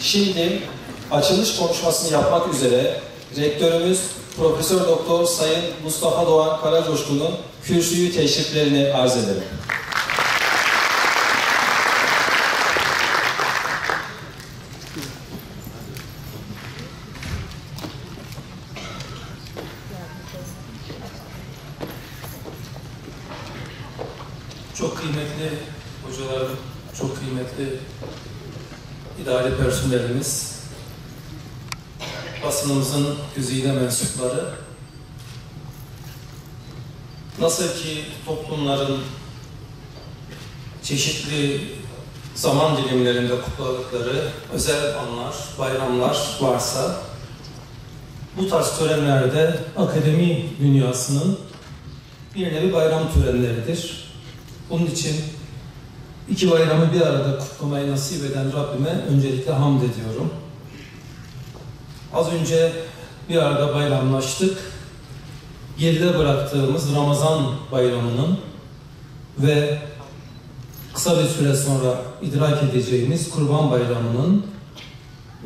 Şimdi açılış konuşmasını yapmak üzere Rektörümüz Profesör Doktor Sayın Mustafa Doğan Karacoşkun'un kürsüyü teşriflerini arz ederim. Çok kıymetli hocalar, çok kıymetli idari personelimiz, basınımızın güzide mensupları, nasıl ki toplumların çeşitli zaman dilimlerinde kutladıkları özel anlar, bayramlar varsa, bu tarz törenlerde akademi dünyasının bir nevi bayram törenleridir. Bunun için iki bayramı bir arada kutlamayı nasip eden Rabbime öncelikle hamd ediyorum. Az önce bir arada bayramlaştık. Geride bıraktığımız Ramazan bayramının ve kısa bir süre sonra idrak edeceğimiz Kurban Bayramı'nın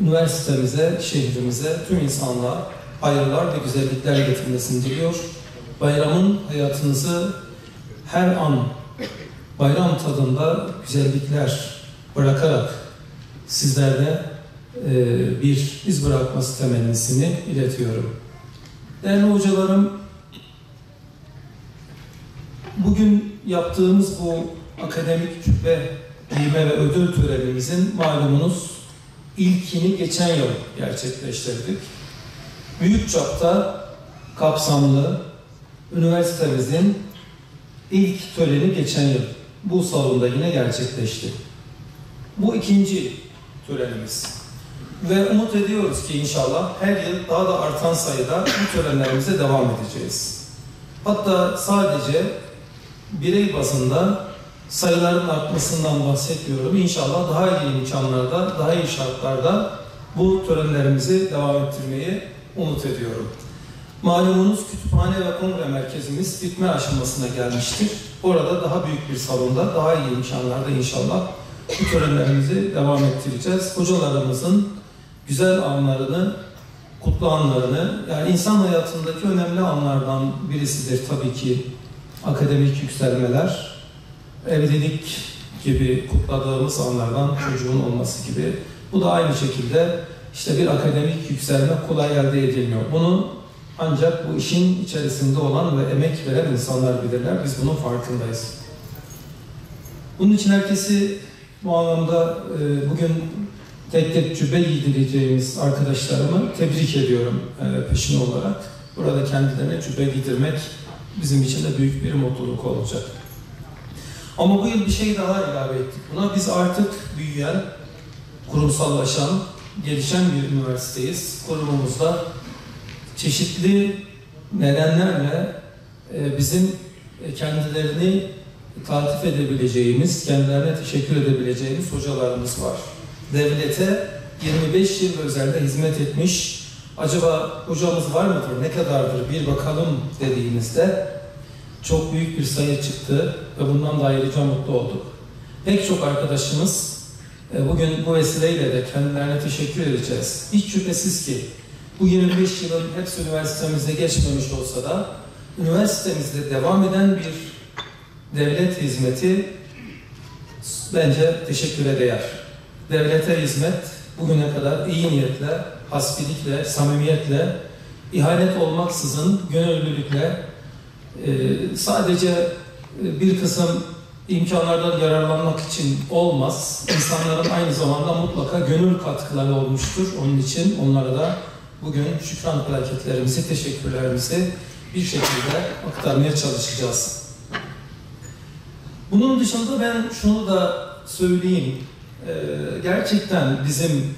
üniversitemize, şehrimize, tüm insanlığa hayırlar ve güzellikler getirmesini diliyor. Bayramın hayatınızı her an bayram tadında güzellikler bırakarak sizlerle bir iz bırakması temennisini iletiyorum. Değerli hocalarım, bugün yaptığımız bu akademik cübbe giyme ve ödül törenimizin malumunuz ilkini geçen yıl gerçekleştirdik. Büyük çapta kapsamlı üniversitemizin ilk töreni geçen yıl bu salonda yine gerçekleşti. Bu ikinci törenimiz. Ve umut ediyoruz ki inşallah her yıl daha da artan sayıda bu törenlerimize devam edeceğiz. Hatta sadece birey bazında sayıların artmasından bahsetmiyorum. İnşallah daha iyi imkanlarda, daha iyi şartlarda bu törenlerimizi devam ettirmeyi umut ediyorum. Malumunuz kütüphane ve kongre merkezimiz bitme aşamasına gelmiştir. Orada daha büyük bir salonda, daha iyi imkanlarda inşallah bu törenlerimizi devam ettireceğiz. Hocalarımızın güzel anlarını, kutlu anlarını, yani insan hayatındaki önemli anlardan birisidir tabii ki akademik yükselmeler. Evlilik gibi kutladığımız anlardan çocuğun olması gibi. Bu da aynı şekilde işte bir akademik yükselme kolay elde edilmiyor. Bunu ancak bu işin içerisinde olan ve emek veren insanlar bilirler. Biz bunun farkındayız. Bunun için herkesi bu anlamda bugün tek tek cübbe giydireceğimiz arkadaşlarımı tebrik ediyorum peşin olarak. Burada kendilerine cübbe giydirmek bizim için de büyük bir mutluluk olacak. Ama bu yıl bir şey daha ilave ettik buna. Biz artık büyüyen, kurumsallaşan, gelişen bir üniversiteyiz. Kurumumuzda çeşitli nedenlerle bizim kendilerini taltif edebileceğimiz, kendilerine teşekkür edebileceğimiz hocalarımız var. Devlete 25 yıl özelde hizmet etmiş, acaba hocamız var mıdır, ne kadardır bir bakalım dediğimizde çok büyük bir sayı çıktı ve bundan da ayrıca mutlu olduk. Pek çok arkadaşımız bugün bu vesileyle de kendilerine teşekkür edeceğiz. Hiç şüphesiz ki bu 25 yılın hepsi üniversitemizde geçmemiş olsa da üniversitemizde devam eden bir devlet hizmeti bence teşekküre değer. Devlete hizmet bugüne kadar iyi niyetle, hasbilikle, samimiyetle, ihanet olmaksızın, gönüllülükle sadece bir kısım imkanlardan yararlanmak için olmaz. İnsanların aynı zamanda mutlaka gönül katkıları olmuştur. Onun için onlara da bugün şükran plaketlerimizi, teşekkürlerimizi bir şekilde aktarmaya çalışacağız. Bunun dışında ben şunu da söyleyeyim. Gerçekten bizim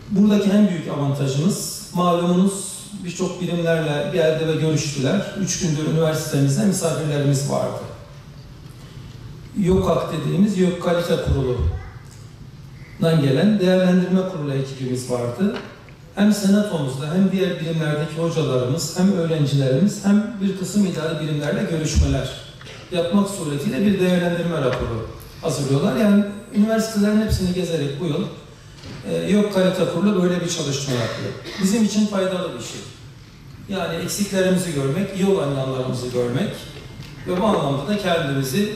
buradaki en büyük avantajımız, malumunuz birçok birimlerle geldi ve görüştüler. 3 gündür üniversitemizde misafirlerimiz vardı. YÖKAK dediğimiz YÖK Kalite Kurulu'dan gelen değerlendirme kurulu ekibimiz vardı. Hem senatomuzda hem diğer birimlerdeki hocalarımız, hem öğrencilerimiz, hem bir kısım idari birimlerle görüşmeler yapmak suretiyle bir değerlendirme raporu hazırlıyorlar. Yani üniversitelerin hepsini gezerek bu yıl YÖK Kalite Kurulu böyle bir çalışma yapıyor. Bizim için faydalı bir şey. Yani eksiklerimizi görmek, iyi olan yanlarımızı görmek ve bu anlamda da kendimizi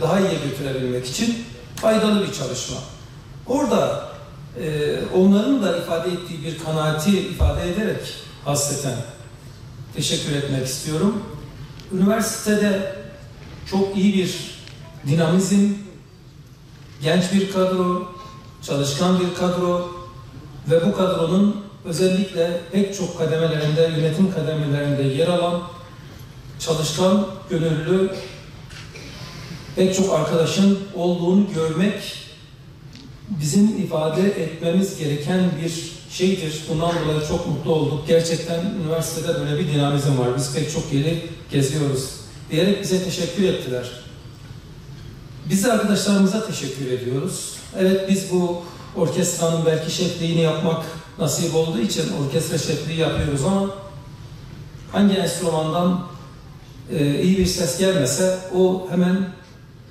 daha iyi götürebilmek için faydalı bir çalışma. Orada onların da ifade ettiği bir kanaati ifade ederek hasreten teşekkür etmek istiyorum. Üniversitede çok iyi bir dinamizm, genç bir kadro, çalışkan bir kadro ve bu kadronun özellikle pek çok kademelerinde, yönetim kademelerinde yer alan çalışkan, gönüllü pek çok arkadaşın olduğunu görmek bizim ifade etmemiz gereken bir şeydir. Bundan dolayı çok mutlu olduk. Gerçekten üniversitede böyle bir dinamizm var. Biz pek çok yeri geziyoruz diyerek bize teşekkür ettiler. Biz de arkadaşlarımıza teşekkür ediyoruz. Evet, biz bu orkestranın belki şefliğini yapmak nasip olduğu için orkestra şefliği yapıyoruz ama hangi enstrümandan iyi bir ses gelmese o hemen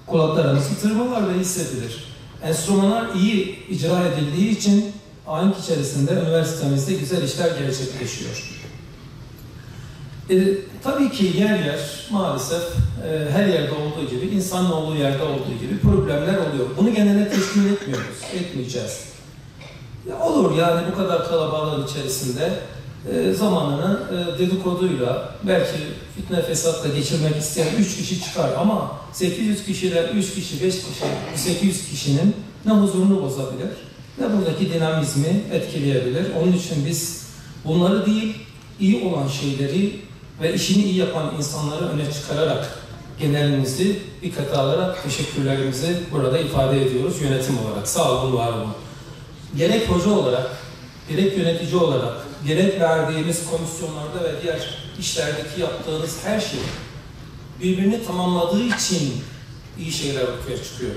kulaklarımızı tırmalar ve hissedilir. Enstrümanlar iyi icra edildiği için ahenk içerisinde üniversitemizde güzel işler gerçekleşiyor. Tabii ki yer yer maalesef her yerde olduğu gibi, insanın olduğu yerde olduğu gibi problemler oluyor. Bunu genele teslim etmiyoruz, etmeyeceğiz. Olur yani bu kadar kalabalığın içerisinde zamanını dedikoduyla, belki fitne fesatla geçirmek isteyen 3 kişi çıkar ama 800 kişiler, 3 kişi, 5 kişi, 800 kişinin ne huzurunu bozabilir, ne buradaki dinamizmi etkileyebilir. Onun için biz bunları değil, iyi olan şeyleri ve işini iyi yapan insanları öne çıkararak genelimizi dikkate alarak teşekkürlerimizi burada ifade ediyoruz yönetim olarak. Sağ olun, var olun. Gerek hoca olarak, gerek yönetici olarak, gerek verdiğimiz komisyonlarda ve diğer işlerdeki yaptığınız her şey birbirini tamamladığı için iyi şeyler ortaya çıkıyor.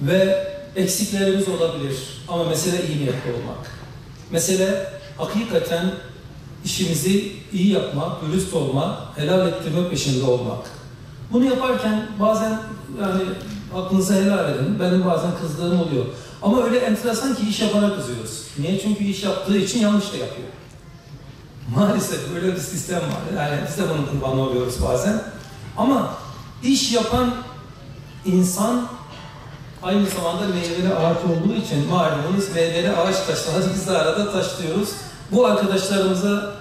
Ve eksiklerimiz olabilir ama mesele iyi niyetli olmak. Mesele hakikaten işimizi iyi yapmak, dürüst olmak, helal ettirme peşinde olmak. Bunu yaparken bazen yani aklınıza helal edin, benim bazen kızdığım oluyor. Ama öyle enteresan ki iş yapana kızıyoruz. Niye? Çünkü iş yaptığı için yanlış da yapıyor. Maalesef böyle bir sistem var. Yani biz de bunun kurbanı oluyoruz bazen. Ama iş yapan insan aynı zamanda meyveli ağaç olduğu için malumunuz meyveli ağaç taşlar. Biz de arada taşlıyoruz. Bu arkadaşlarımıza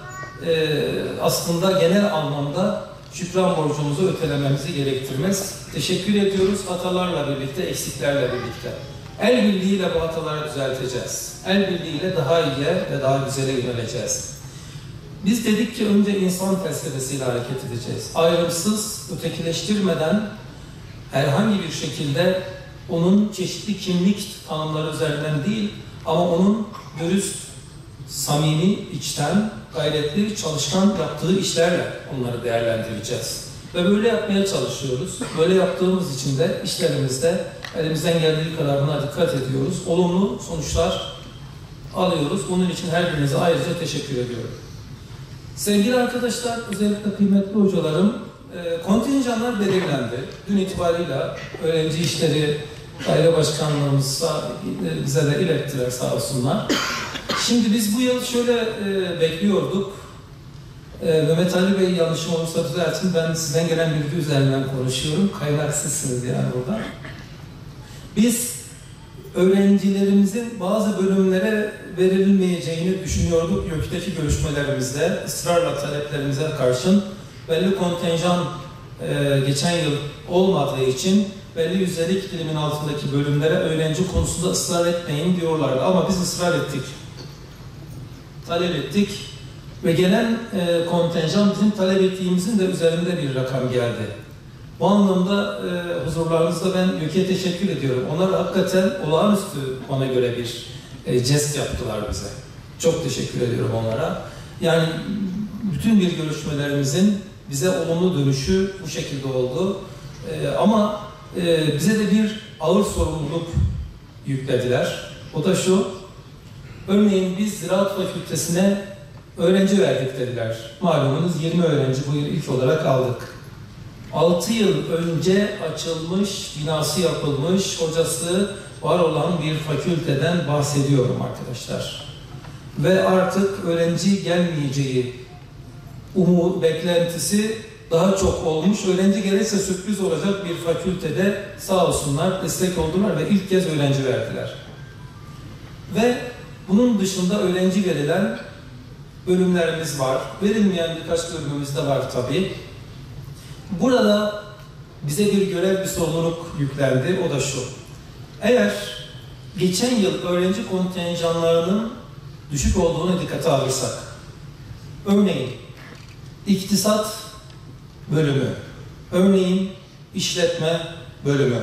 aslında genel anlamda şükran borcumuzu ötelememizi gerektirmez. Teşekkür ediyoruz hatalarla birlikte, eksiklerle birlikte. El birliğiyle bu hataları düzelteceğiz. El birliğiyle daha iyiye ve daha güzele yöneleceğiz. Biz dedik ki önce insan felsefesiyle hareket edeceğiz. Ayrımsız, ötekileştirmeden herhangi bir şekilde onun çeşitli kimlik tanımları üzerinden değil ama onun dürüst, samimi, içten, gayretli, çalışkan yaptığı işlerle onları değerlendireceğiz. Ve böyle yapmaya çalışıyoruz. Böyle yaptığımız için de işlerimizde elimizden geldiği kadarına dikkat ediyoruz. Olumlu sonuçlar alıyoruz. Bunun için her birinize ayrıca teşekkür ediyorum. Sevgili arkadaşlar, özellikle kıymetli hocalarım, kontenjanlar belirlendi. Dün itibariyle öğrenci işleri daire başkanlığımız bize de ilettiler sağ olsunlar. Şimdi biz bu yıl şöyle bekliyorduk. Mehmet Ali Bey yanlışım olursa düzeltin. Ben sizden gelen bilgi üzerinden konuşuyorum. Kaynak sizsiniz yani burada. Biz öğrencilerimizin bazı bölümlere verilmeyeceğini düşünüyorduk. YÖK'teki görüşmelerimizde ısrarla taleplerimize karşın belli kontenjan geçen yıl olmadığı için belli yüzdelik dilimin altındaki bölümlere öğrenci konusunda ısrar etmeyin diyorlardı. Ama biz ısrar ettik. Talep ettik. Ve gelen kontenjan bizim talep ettiğimizin de üzerinde bir rakam geldi. Bu anlamda huzurlarınızda ben YÖK'e teşekkür ediyorum. Onlar hakikaten olağanüstü ona göre bir jest yaptılar bize. Çok teşekkür ediyorum onlara. Yani bütün bir görüşmelerimizin bize olumlu dönüşü bu şekilde oldu. Ama bize de bir ağır sorumluluk yüklediler. O da şu, örneğin biz Ziraat Fakültesine öğrenci verdik dediler. Malumunuz 20 öğrenci bu yıl ilk olarak aldık. 6 yıl önce açılmış, binası yapılmış, hocası var olan bir fakülteden bahsediyorum arkadaşlar. Ve artık öğrenci gelmeyeceği beklentisi daha çok olmuş. Öğrenci gelirse sürpriz olacak bir fakültede sağ olsunlar destek oldular ve ilk kez öğrenci verdiler. Ve bunun dışında öğrenci verilen bölümlerimiz var. Verilmeyen birkaç bölümümüz de var tabii. Burada bize bir görev, bir sorumluluk yüklendi. O da şu. Eğer geçen yıl öğrenci kontenjanlarının düşük olduğunu dikkate alırsak, örneğin iktisat bölümü, örneğin işletme bölümü,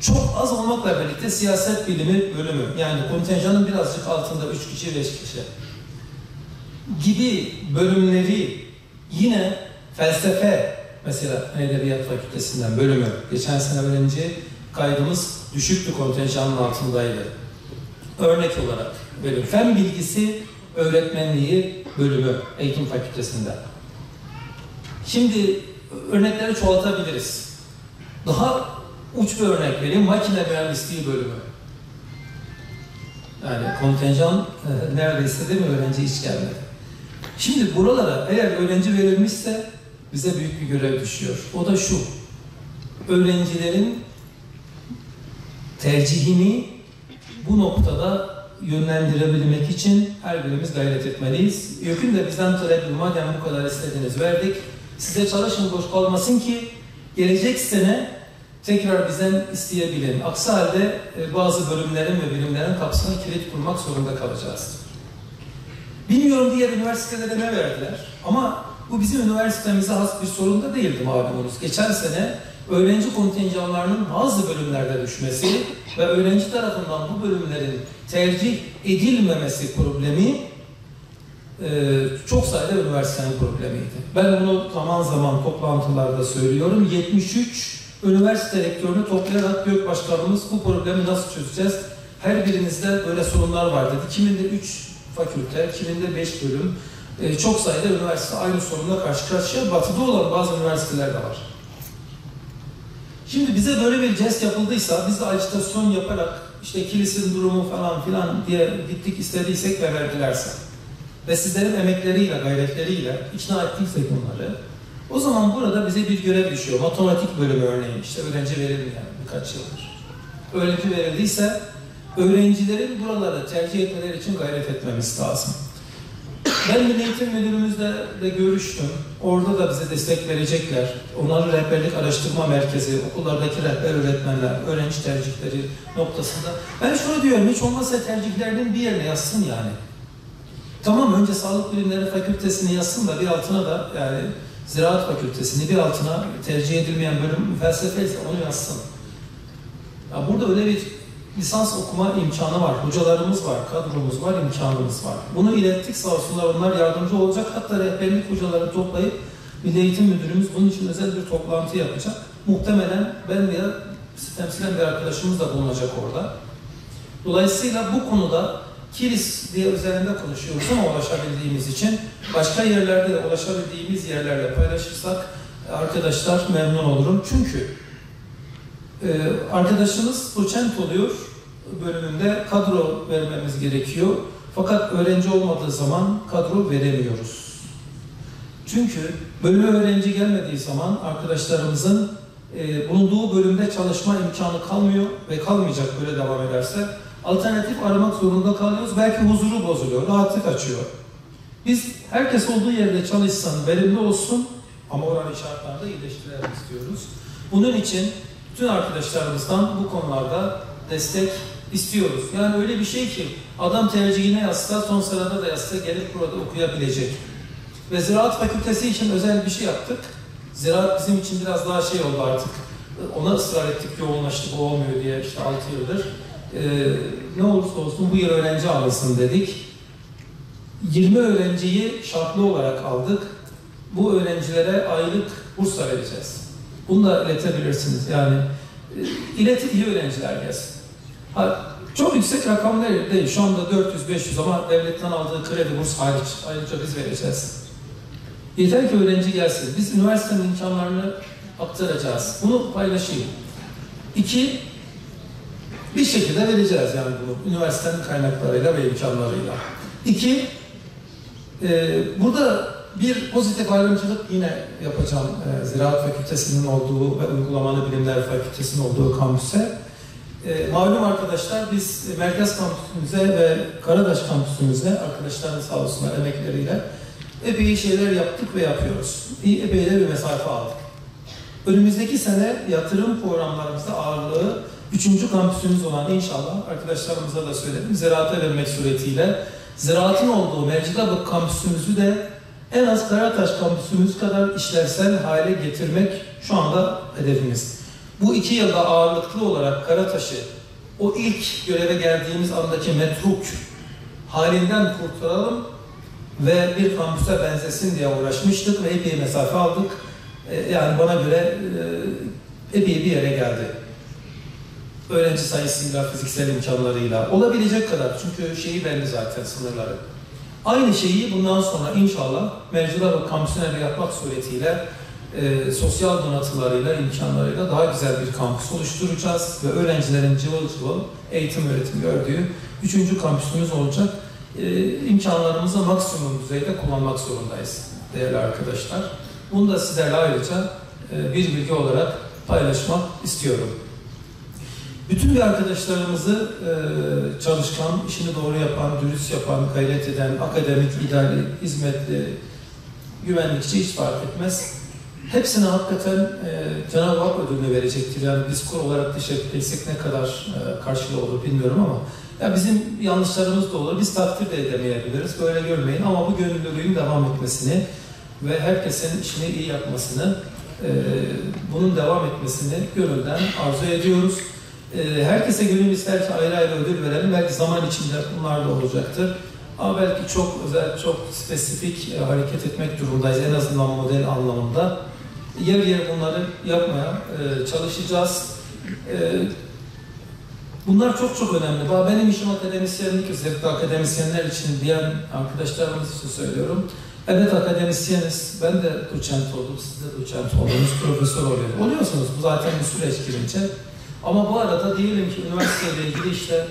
çok az olmakla birlikte siyaset bilimi bölümü, yani kontenjanın birazcık altında 3 kişi, 5 kişi gibi bölümleri, yine felsefe, mesela Edebiyat Fakültesinden bölümü, geçen sene öğrenci kaydımız düşüktü, kontenjanın altındaydı. Örnek olarak bölüm, fen bilgisi öğretmenliği bölümü Eğitim Fakültesinden. Şimdi örnekleri çoğaltabiliriz. Daha uç bir örnek vereyim, makine mühendisliği bölümü. Yani kontenjan neredeyse değil mi, öğrenci hiç gelmedi. Şimdi buralara eğer öğrenci verilmişse bize büyük bir görev düşüyor. O da şu, öğrencilerin tercihini bu noktada yönlendirebilmek için her birimiz gayret etmeliyiz. YÖK'ün de bizden talebi, madem bu kadar istediniz verdik, size çalışın boş kalmasın ki gelecek sene tekrar bizden isteyebilin. Aksi halde bazı bölümlerin ve bilimlerin kapısına kilit kurmak zorunda kalacağız. Bilmiyorum diğer üniversitelere ne verdiler ama bu bizim üniversitemize has bir sorun da değildi malumunuz. Geçen sene öğrenci kontenjanlarının bazı bölümlerde düşmesi ve öğrenci tarafından bu bölümlerin tercih edilmemesi problemi çok sayıda üniversitenin problemiydi. Ben bunu zaman zaman toplantılarda söylüyorum. 73 üniversite rektörünü toplayarak YÖK Başkanımız bu problemi nasıl çözeceğiz? Her birinizde böyle sorunlar var dedi. Kiminde 3 fakülte, kiminde 5 bölüm. Çok sayıda üniversite aynı sorunla karşı karşıya. Batıda olan bazı üniversiteler de var. Şimdi bize böyle bir jest yapıldıysa, biz de ajitasyon yaparak işte kilisin durumu falan filan diye gittik istediysek ve verdilerse ve sizlerin emekleriyle, gayretleriyle ikna ettiysek onları, o zaman burada bize bir görev düşüyor. Matematik bölümü örneğin, işte öğrenci verilmeyen birkaç yıldır. Öğrenci verildiyse, öğrencilerin buraları tercih etmeleri için gayret etmemiz lazım. Ben Milli Eğitim Müdürümüzle de görüştüm. Orada da bize destek verecekler. Onların rehberlik araştırma merkezi, okullardaki rehber öğretmenler, öğrenci tercihleri noktasında. Ben şunu diyorum, hiç olmazsa tercihlerinin bir yerine yazsın yani. Tamam, önce Sağlık Bilimleri Fakültesini yazsın da bir altına da yani Ziraat Fakültesini, bir altına tercih edilmeyen bölüm felsefe ise onu yazsın. Ya burada öyle bir lisans okuma imkanı var, hocalarımız var, kadromuz var, imkanımız var. Bunu ilettik, sağ olsunlar, onlar yardımcı olacak. Hatta rehberlik hocaları toplayıp Milli Eğitim Müdürümüz bunun için özel bir toplantı yapacak. Muhtemelen ben veya temsilen bir arkadaşımız da bulunacak orada. Dolayısıyla bu konuda Kilis diye üzerinde konuşuyoruz ama ulaşabildiğimiz için başka yerlerde de ulaşabildiğimiz yerlerle paylaşırsak arkadaşlar memnun olurum. Çünkü arkadaşımız doçent oluyor bölümünde, kadro vermemiz gerekiyor. Fakat öğrenci olmadığı zaman kadro veremiyoruz. Çünkü bölüme öğrenci gelmediği zaman arkadaşlarımızın bulunduğu bölümde çalışma imkanı kalmıyor ve kalmayacak böyle devam ederse. Alternatif aramak zorunda kalıyoruz. Belki huzuru bozuluyor, rahatlık açıyor. Biz herkes olduğu yerde çalışsın, verimli olsun ama oranın şartlarını da iyileştirelim istiyoruz. Bunun için bütün arkadaşlarımızdan bu konularda destek istiyoruz. Yani öyle bir şey ki adam tercihine yazsa, son sırada da yazsa gelip burada okuyabilecek. Ve Ziraat Fakültesi için özel bir şey yaptık. Ziraat bizim için biraz daha şey oldu artık. Ona ısrar ettik, yoğunlaştık, o olmuyor diye işte 6 yıldır. Ne olursa olsun bu yıl öğrenci alınsın dedik. 20 öğrenciyi şartlı olarak aldık. Bu öğrencilere aylık bursa vereceğiz. Bunu da iletebilirsiniz. Yani iletin, iyi öğrenciler gelsin. Çok yüksek rakamlar değil. Şu anda 400-500 ama devletten aldığı kredi burs hariç. Ayrıca biz vereceğiz. Yeter ki öğrenci gelsin. Biz üniversitenin imkanlarını aktaracağız. Bunu paylaşayım. 2, Bir şekilde vereceğiz yani bunu üniversitenin kaynaklarıyla ve imkanlarıyla. İki, burada bir pozitif ayrımcılık yine yapacağım Ziraat Fakültesi'nin olduğu ve Uygulamalı Bilimler Fakültesi'nin olduğu kampüse. Malum arkadaşlar biz Merkez Kampüsümüze ve Karadaş Kampüsümüze arkadaşların sağ olsunlar emekleriyle epey şeyler yaptık ve yapıyoruz. Epey de bir mesafe aldık. Önümüzdeki sene yatırım programlarımızda ağırlığı 3. kampüsümüz olan inşallah arkadaşlarımıza da söyledim. Ziraate vermek suretiyle ziraatın olduğu Mecidiyebük kampüsümüzü de en az Karataş kampüsümüz kadar işlevsel hale getirmek şu anda hedefimiz. Bu 2 yılda ağırlıklı olarak Karataş'ı o ilk göreve geldiğimiz andaki metruk halinden kurtaralım ve bir kampüse benzesin diye uğraşmıştık ve epey mesafe aldık. Yani bana göre epey bir yere geldi. Öğrenci sayısıyla, fiziksel imkanlarıyla olabilecek kadar. Çünkü şeyi belli zaten sınırları. Aynı şeyi bundan sonra inşallah Mecidiyebük kampüsüne de yapmak suretiyle sosyal donatılarıyla, imkanlarıyla daha güzel bir kampüs oluşturacağız ve öğrencilerin cıvıl cıvıl eğitim öğretim gördüğü 3. kampüsümüz olacak. İmkanlarımızı maksimum düzeyde kullanmak zorundayız değerli arkadaşlar. Bunu da sizlerle ayrıca bir bilgi olarak paylaşmak istiyorum. Bütün bir arkadaşlarımızı çalışkan, işini doğru yapan, dürüst yapan, gayret eden, akademik, ideali, hizmetli, güvenlikçi hiç fark etmez. Hepsine hakikaten Cenab-ı Hak ödülünü verecektir. Yani biz kur olarak teşekkür etsek ne kadar karşılığı olur bilmiyorum ama ya bizim yanlışlarımız da olur. Biz takdir de edemeyebiliriz. Böyle görmeyin ama bu gönüllülüğün devam etmesini ve herkesin işini iyi yapmasını, bunun devam etmesini gönülden arzu ediyoruz. Herkese gönül ister ki ayrı ayrı ödül verelim. Belki zaman içinde bunlar da olacaktır. Ama belki çok özel, çok spesifik hareket etmek durumundayız. En azından model anlamında. Yer yer bunları yapmaya çalışacağız. Bunlar çok çok önemli. Benim işim akademisyenlik, özellikle akademisyenler için diyen arkadaşlarımız için söylüyorum. Evet akademisyeniz, ben de doçent oldum, siz de doçent oldunuz, profesör oluyorsunuz. Bu zaten bir süreç girince. Ama bu arada diyelim ki üniversiteyle ilgili işte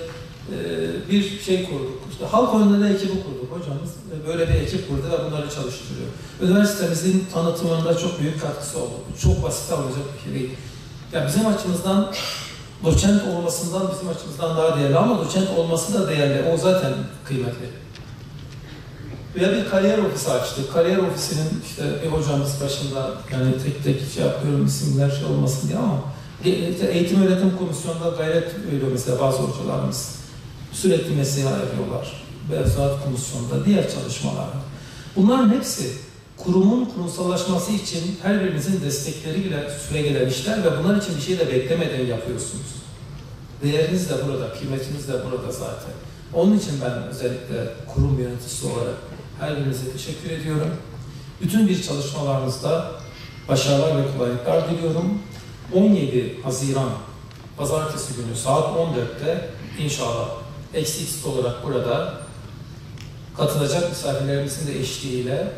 bir şey kurduk. İşte halk oyunları ekibi kurduk hocamız. Böyle bir ekip kurdu ve bunları çalıştırıyor. Üniversitemizin tanıtımında çok büyük katkısı oldu. Çok basit alınacak bir şey değil. Ya bizim açımızdan doçent olmasından bizim açımızdan daha değerli ama doçent olması da değerli. O zaten kıymetli. Veya bir kariyer ofisi açtık. Kariyer ofisinin işte bir hocamız başında yani tek tek şey yapıyorum isimler şey olmasın diye ama eğitim öğretim komisyonunda gayret öyle mesela bazı hocalarımız sürekli mesai yapıyorlar. Mevzuat komisyonunda diğer çalışmalar. Bunların hepsi kurumun kurumsallaşması için her birinizin destekleriyle süregelen işler ve bunlar için bir şey de beklemeden yapıyorsunuz. Değeriniz de burada, kıymetiniz de burada zaten. Onun için ben özellikle kurum yöneticisi olarak her birinize teşekkür ediyorum. Bütün bir çalışmalarınızda başarılar ve kolaylıklar diliyorum. 17 Haziran Pazartesi günü saat 14'te inşallah XX olarak burada katılacak misafirlerimizin de eşliğiyle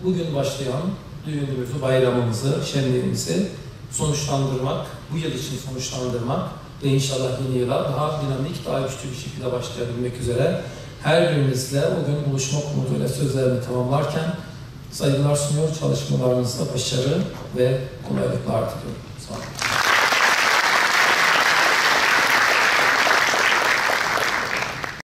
bugün başlayan düğünümüzü, bayramımızı, şenliğimizi sonuçlandırmak, bu yıl için sonuçlandırmak ve inşallah yeni yıla daha dinamik, daha güçlü bir şekilde başlayabilmek üzere her birinizle o gün buluşmak umuduyla sözlerimi tamamlarken saygılar sunuyor, çalışmalarınızda başarı ve kolaylıklar diliyorum. Sağ olun.